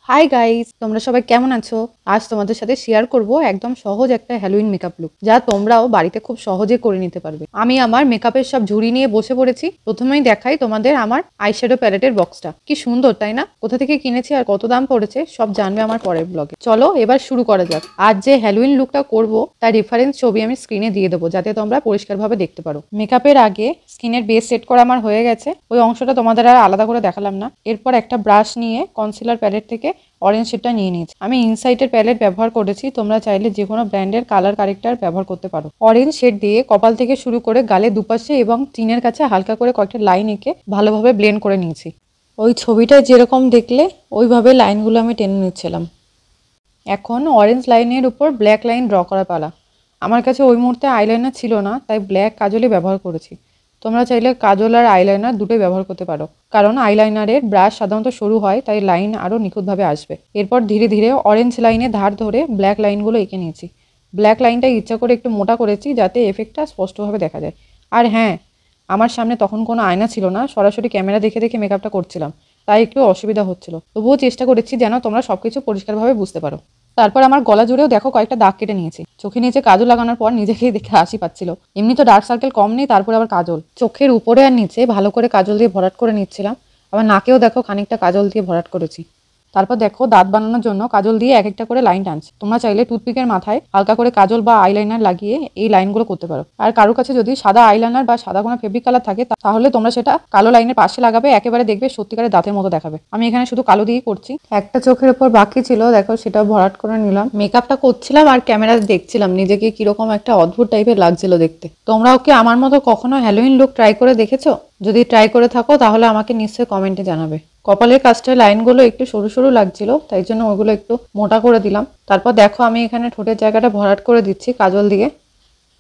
Hi guys, তোমরা সবাই কেমন আছো? আজ তোমাদের সাথে শেয়ার করব একদম সহজ একটা হ্যালোইন মেকআপ লুক, যা তোমরাও বাড়িতে খুব সহজে করে নিতে পারবে। আমি আমার মেকআপের সব ঝুড়ি নিয়ে বসে পড়েছি। প্রথমেই দেখাই তোমাদের আমার আইশ্যাডো প্যালেটের বক্সটা। কি সুন্দর তাই না? কোথা থেকে কিনেছি আর কত দাম পড়েছে সব জানবে আমার পরের ব্লগে। চলো এবার শুরু করা যাক। আজ যে হ্যালোইন লুকটা করব তার রেফারেন্স ছবি আমি স্ক্রিনে দিয়ে দেবো, যাতে তোমরা পরিষ্কারভাবে দেখতে পারো। মেকআপের আগে স্কিনের বেস সেট করা আমার হয়ে গেছে, ওই অংশটা তোমাদের আর আলাদা করে দেখালাম না। এরপর একটা ব্রাশ নিয়ে কনসিলার প্যালেট থেকে অরেঞ্জ শেডটা নিয়ে নিয়েছি। আমি ইনসাইটের প্যালেট ব্যবহার করেছি, তোমরা চাইলে যে কোনো ব্র্যান্ডের কালার কারেক্টার ব্যবহার করতে পারো। অরেঞ্জ শেড দিয়ে কপাল থেকে শুরু করে গালে দুপাশে এবং চিনের কাছে হালকা করে কয়েকটা লাইন এঁকে ভালোভাবে ব্লেন্ড করে নিয়েছি। ওই ছবিটায় যেরকম দেখলে ওইভাবে লাইনগুলো আমি টেনে নিচ্ছিলাম। এখন অরেঞ্জ লাইনের উপর ব্ল্যাক লাইন ড্র করা পালা। আমার কাছে ওই মুহূর্তে আইলাইনার ছিল না, তাই ব্ল্যাক কাজলই ব্যবহার করেছি। তোমরা চাইলে কাজল আর আইলাইনার দুটোই ব্যবহার করতে পারো, কারণ আইলাইনারের ব্রাশ সাধারণত সরু হয়, তাই লাইন আরও নিখুঁতভাবে আসবে। এরপর ধীরে ধীরে অরেঞ্জ লাইনে ধার ধরে ব্ল্যাক লাইনগুলো এঁকে নিয়েছি। ব্ল্যাক লাইনটা ইচ্ছা করে একটু মোটা করেছি, যাতে এফেক্টটা স্পষ্টভাবে দেখা যায়। আর হ্যাঁ, আমার সামনে তখন কোনো আয়না ছিল না, সরাসরি ক্যামেরা দেখে দেখে মেকআপটা করছিলাম, তাই একটু অসুবিধা হচ্ছিল। তবুও চেষ্টা করেছি যেন তোমরা সবকিছু পরিষ্কারভাবে বুঝতে পারো। তারপর আমার গলা জুড়েও দেখো কয়েকটা দাগ কেটে নিয়েছি। চোখে নিচে কাজল লাগানোর পর নিজেকেই দেখে হাসি পাচ্ছিল। এমনি তো ডার্ক সার্কেল কম নেই, তারপর আবার কাজল। চোখের উপরে আর নিচে ভালো করে কাজল দিয়ে ভরাট করে নিচ্ছিলাম। আবার নাকেও দেখো খানিকটা কাজল দিয়ে ভরাট করেছি। তারপর দেখো দাঁত বানানোর জন্য কাজল দিয়ে এক একটা করে লাইন টানছি। তোমরা চাইলে টুথপিকের মাথায় হালকা করে কাজল বা আইলাইনার লাগিয়ে এই লাইনগুলো করতে পারো। আর কারোর কাছে যদি সাদা আইলাইনার বা সাদা কোনো ফেব্রিক কালার থাকে, তাহলে তোমরা সেটা কালো লাইনের পাশে লাগাবে, একেবারে দেখবে সত্যিকারের দাঁতের মতো দেখাবে। আমি এখানে শুধু কালো দিয়েই করছি। একটা চোখের উপর বাকি ছিল, দেখো সেটা ভরাট করে নিলাম। মেকআপটা করছিলাম আর ক্যামেরা দেখছিলাম নিজেকে কিরকম একটা অদ্ভুত টাইপের লাগছিল দেখতে। তোমরাও কি আমার মতো কখনো হ্যালোইন লুক ট্রাই করে দেখেছো? যদি ট্রাই করে থাকো তাহলে আমাকে নিশ্চয়ই কমেন্টে জানাবে। কপালের কাজটায় লাইনগুলো একটু সরু সরু লাগছিল, তাই জন্য ওইগুলো একটু মোটা করে দিলাম। তারপর দেখো আমি এখানে ঠোঁটের জায়গাটা ভরাট করে দিচ্ছি কাজল দিয়ে,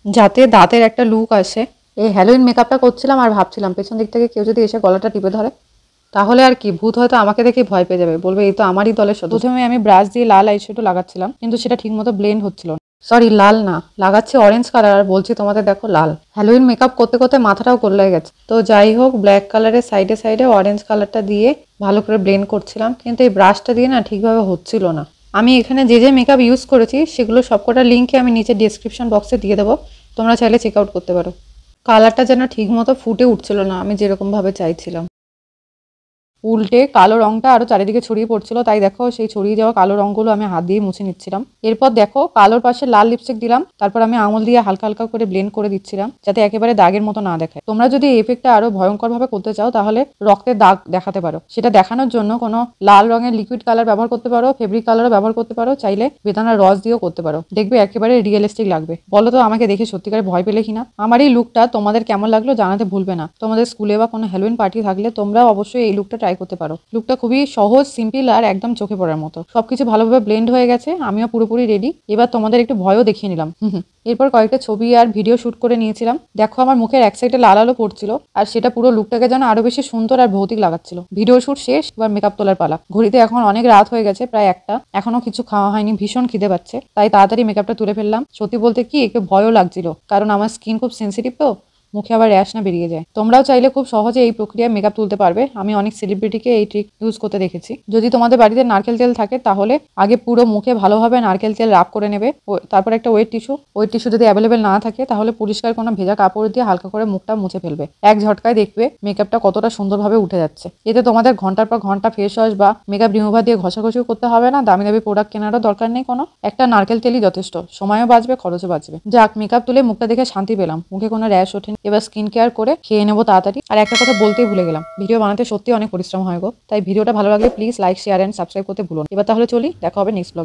যাতে দাঁতের একটা লুক আসে। এই হ্যালোইন মেকআপটা করছিলাম আর ভাবছিলাম পেছন দিক থেকে কেউ যদি এসে গলাটা টিপে ধরে, তাহলে আর কি ভূত হয়তো আমাকে দেখে ভয় পেয়ে যাবে, বলবে এই তো আমারই দলের সদস্য। প্রথমে আমি ব্রাশ দিয়ে লাল আইশ্যাডো লাগাচ্ছিলাম, কিন্তু সেটা ঠিকমতো ব্লেন্ড হচ্ছিল না। সরি, লাল না, লাগাচ্ছি অরেঞ্জ কালার, আর বলছি তোমাদের দেখো লাল। হ্যালোইন মেকআপ করতে করতে মাথাটাও গোল্লায় গেছে। তো যাই হোক, ব্ল্যাক কালারের সাইডে সাইডে অরেঞ্জ কালারটা দিয়ে ভালো করে ব্লেন্ড করছিলাম, কিন্তু এই ব্রাশটা দিয়ে না ঠিকভাবে হচ্ছিল না। আমি এখানে যে যে মেকআপ ইউজ করেছি সেগুলো সবকটা লিঙ্কে আমি নিচে ডিসক্রিপশন বক্সে দিয়ে দেবো, তোমরা চাইলে চেক আউট করতে পারো। কালারটা যেন ঠিকমতো ফুটে উঠছিল না আমি যেরকমভাবে চাইছিলাম। উল্টে কালো রংটা আরো চারিদিকে ছড়িয়ে পড়ছিল, তাই দেখো সেই ছড়িয়ে যাওয়া কালো রংগুলো আমি হাত দিয়ে মুছে নিচ্ছিলাম। এরপর দেখো কালোর পাশে লাল লিপস্টিক দিলাম, তারপর আমি আঙুল দিয়ে হালকা হালকা করে ব্লেন্ড করে দিচ্ছিলাম, যাতে একেবারে দাগের মতো না দেখায়। তোমরা যদি এই এফেক্টটা আরো ভয়ঙ্কর ভাবে করতে চাও, তাহলে রক্তের দাগ দেখাতে পারো। সেটা দেখানোর জন্য কোনো লাল রঙের লিকুইড কালার ব্যবহার করতে পারো, ফেব্রিক কালারও ব্যবহার করতে পারো, চাইলে বেদানার রস দিয়েও করতে পারো। দেখবে একেবারে রিয়েলিস্টিক লাগবে। বলো তো আমাকে দেখে সত্যিকারে ভয় পেলে কিনা? আমার এই লুকটা তোমাদের কেমন লাগলো জানাতে ভুলবে না। তোমাদের স্কুলে বা কোনো হ্যালোইন পার্টি থাকলে তোমরাও অবশ্যই এই লুকটা ট্রাই করতে পারো। লুকটা খুবই সহজ, সিম্পল আর একদম চোখে পড়ার মতো। সবকিছু ভালোভাবে ব্লেন্ড হয়ে গেছে, আমিও পুরোপুরি রেডি। এবার তোমাদের একটু ভয়ও দেখিয়ে নিলাম। এরপর কয়েকটা ছবি আর ভিডিও শুট করে নিয়েছিলাম। দেখো আমার মুখের এক সাইডে লাল আলো পড়ছিল, আর সেটা পুরো লুকটাকে যেন আরো বেশি সুন্দর আর ভৌতিক লাগাচ্ছিল। ভিডিও শুট শেষ, এবার মেকআপ তোলার পালা। ঘড়িতে এখন অনেক রাত হয়ে গেছে, প্রায় 1টা। এখনো কিছু খাওয়া হয়নি, ভীষণ খিদে পাচ্ছে, তাই তাড়াতাড়ি মেকআপটা তুলে ফেললাম। সত্যি বলতে কি একটু ভয়ও লাগছিল, কারণ আমার স্কিন খুব সেন্সিটিভ, তো মুখে আবার র্যাশ না বেরিয়ে যায়। তোমরাও চাইলে খুব সহজে এই প্রক্রিয়ায় মেকআপ তুলতে পারবে। আমি অনেক সেলিব্রিটিকে এই ট্রিক ইউজ করতে দেখেছি। যদি তোমাদের বাড়িতে নারকেল তেল থাকে, তাহলে আগে পুরো মুখে ভালোভাবে নারকেল তেল রাব করে নেবে। তারপর একটা ওয়েট টিস্যু যদি অ্যাভেলেবেল না থাকে, তাহলে পরিষ্কার কোনো ভেজা কাপড় দিয়ে হালকা করে মুখটা মুছে ফেলবে। এক ঝটকায় দেখবে মেকআপটা কতটা সুন্দরভাবে উঠে যাচ্ছে। এতে তোমাদের ঘন্টার পর ঘন্টা ফেস ওয়াশ বা মেকআপ রিমুভার দিয়ে ঘষাঘষিও করতে হবে না, দামি দামি প্রোডাক্ট কেনারও দরকার নেই কোনো। একটা নারকেল তেলই যথেষ্ট, সময়ও বাঁচবে, খরচও বাঁচবে। যাক, মেকআপ তুলে মুখটা দেখে শান্তি পেলাম, মুখে কোনো র্যাশ ওঠেনি। এবার স্কিন কেয়ার করে খেয়ে নেবো তাড়াতাড়ি। আর একটা কথা বলতেই ভুলে গেলাম, ভিডিও বানাতে সত্যি অনেক পরিশ্রম হয় গো, তাই ভিডিওটা ভালো লাগলে please like, share and subscribe করতে ভুলো না। এবার তাহলে চলি, দেখা হবে নেক্সট ব্লগে।